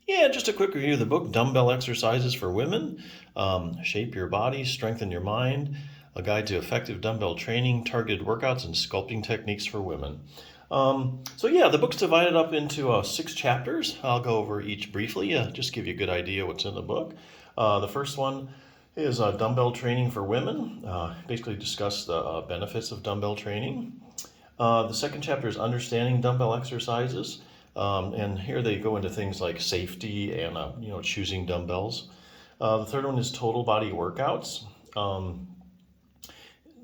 Yeah, just a quick review of the book, Dumbbell Exercises for Women. Shape your body, strengthen your mind, a guide to effective dumbbell training, targeted workouts, and sculpting techniques for women. So the book's divided up into 6 chapters. I'll go over each briefly, just give you a good idea what's in the book. The first one is dumbbell training for women. Basically discuss the benefits of dumbbell training. The second chapter is understanding dumbbell exercises. And here they go into things like safety and choosing dumbbells. The third one is total body workouts.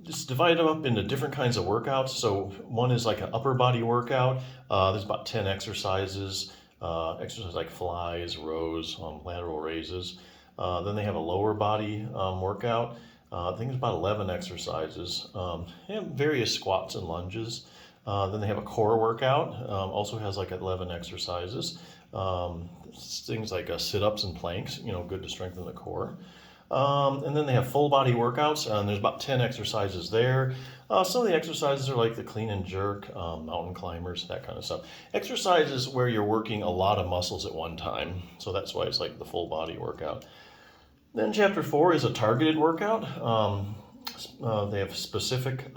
Just divide them up into different kinds of workouts. So one is like an upper body workout. There's about 10 exercises. Exercises like flies, rows, lateral raises. Then they have a lower body workout. I think it's about 11 exercises. And various squats and lunges. Then they have a core workout, also has like 11 exercises. Things like sit-ups and planks, good to strengthen the core. And then they have full body workouts, and there's about 10 exercises there. Some of the exercises are like the clean and jerk, mountain climbers, that kind of stuff. Exercises where you're working a lot of muscles at one time, so that's why it's like the full body workout. Then chapter 4 is a targeted workout. They have specific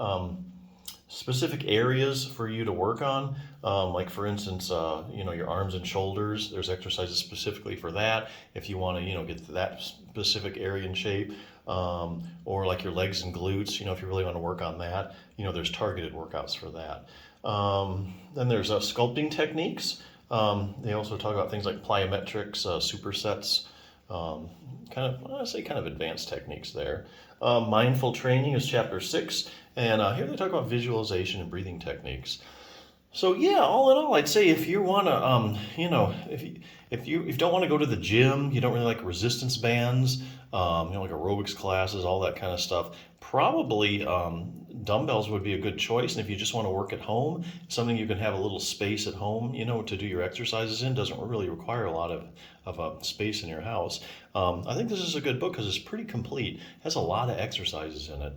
areas for you to work on, like for instance, your arms and shoulders. There's exercises specifically for that if you want to, get to that specific area in shape, or like your legs and glutes. If you really want to work on that, there's targeted workouts for that. Then there's sculpting techniques. They also talk about things like plyometrics, supersets, kind of advanced techniques there. Mindful training is chapter 6, and here they talk about visualization and breathing techniques. So yeah, all in all, I'd say if you want to, if you don't want to go to the gym, you don't really like resistance bands, like aerobics classes, all that kind of stuff, probably dumbbells would be a good choice. And if you just want to work at home, something you can have a little space at home, to do your exercises in, doesn't really require a lot of space in your house. I think this is a good book because it's pretty complete. It has a lot of exercises in it.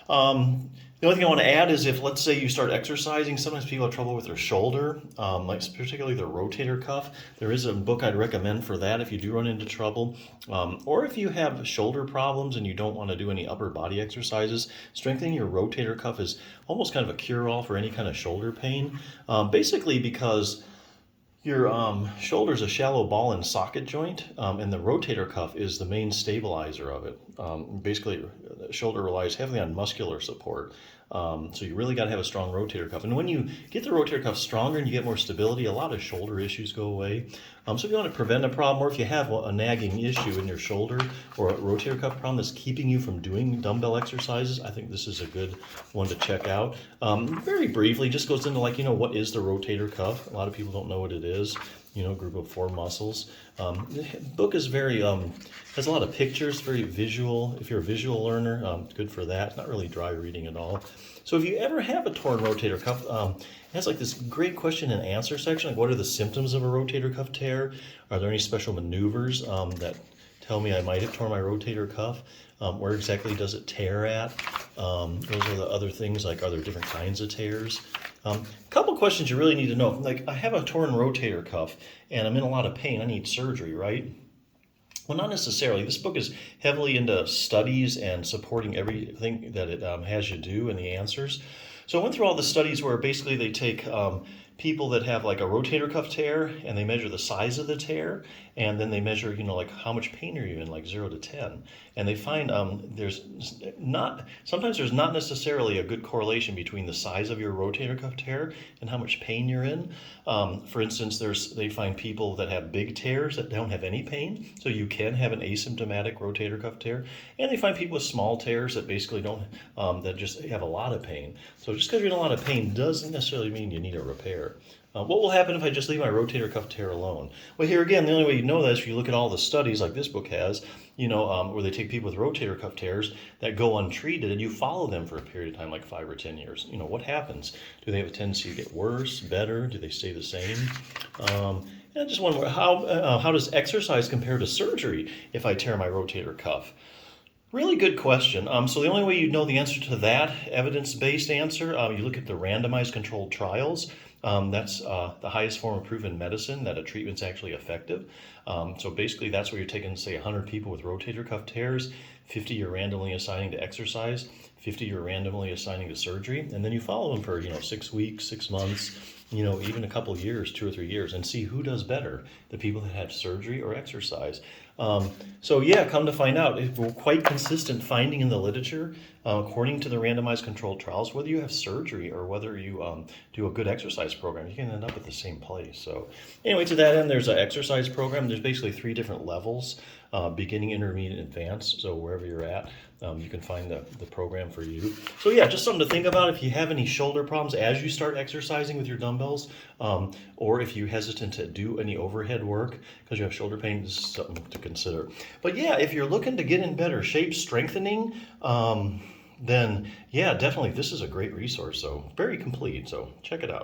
The only thing I want to add is if, let's say, you start exercising, sometimes people have trouble with their shoulder, like particularly their rotator cuff. There is a book I'd recommend for that if you do run into trouble. Or if you have shoulder problems and you don't want to do any upper body exercises, strengthening your rotator cuff is almost kind of a cure-all for any kind of shoulder pain. Basically because your shoulder is a shallow ball and socket joint, and the rotator cuff is the main stabilizer of it. Basically, the shoulder relies heavily on muscular support. So you really got to have a strong rotator cuff. And when you get the rotator cuff stronger and you get more stability, a lot of shoulder issues go away. So if you want to prevent a problem, or if you have a nagging issue in your shoulder or a rotator cuff problem that's keeping you from doing dumbbell exercises, I think this is a good one to check out. Very briefly, just goes into what is the rotator cuff? A lot of people don't know what it is. Group of 4 muscles. The book is very, has a lot of pictures, very visual. If you're a visual learner, it's good for that. It's not really dry reading at all. So if you ever have a torn rotator cuff, it has this great question and answer section. Like, what are the symptoms of a rotator cuff tear? Are there any special maneuvers that tell me I might have torn my rotator cuff? Where exactly does it tear at? Those are the other things, like are there different kinds of tears? A couple questions you really need to know. Like, I have a torn rotator cuff and I'm in a lot of pain. I need surgery, right? Well, not necessarily. This book is heavily into studies and supporting everything that it has you do and the answers. So I went through all the studies where basically they take people that have like a rotator cuff tear and they measure the size of the tear, and then they measure, how much pain are you in, like 0 to 10. And they find sometimes there's not necessarily a good correlation between the size of your rotator cuff tear and how much pain you're in. For instance, they find people that have big tears that don't have any pain, so you can have an asymptomatic rotator cuff tear. And they find people with small tears that basically don't, that just have a lot of pain. So just because you're in a lot of pain doesn't necessarily mean you need a repair. What will happen if I just leave my rotator cuff tear alone? Well, here again, the only way you know that is if you look at all the studies like this book has, where they take people with rotator cuff tears that go untreated and you follow them for a period of time, like 5 or 10 years. What happens? Do they have a tendency to get worse, better? Do they stay the same? And I just wonder, how does exercise compare to surgery if I tear my rotator cuff? Really good question. So the only way you know the answer to that evidence-based answer, you look at the randomized controlled trials. That's the highest form of proven medicine that a treatment's actually effective. So basically, that's where you're taking, say, 100 people with rotator cuff tears, 50 you're randomly assigning to exercise, 50 you're randomly assigning to surgery, and then you follow them for 6 weeks, 6 months, even a couple of years, 2 or 3 years, and see who does better, the people that have surgery or exercise. So yeah, come to find out, we're quite consistent finding in the literature, according to the randomized controlled trials, whether you have surgery or whether you do a good exercise program, you can end up at the same place. So anyway, to that end, there's an exercise program. There's basically 3 different levels, beginning, intermediate, and advanced. So wherever you're at, you can find the program for you. So yeah, just something to think about if you have any shoulder problems as you start exercising with your dumbbells, or if you're hesitant to do any overhead work because you have shoulder pain, this is something to consider. But yeah, if you're looking to get in better shape, strengthening, then yeah, definitely this is a great resource. So very complete. So check it out.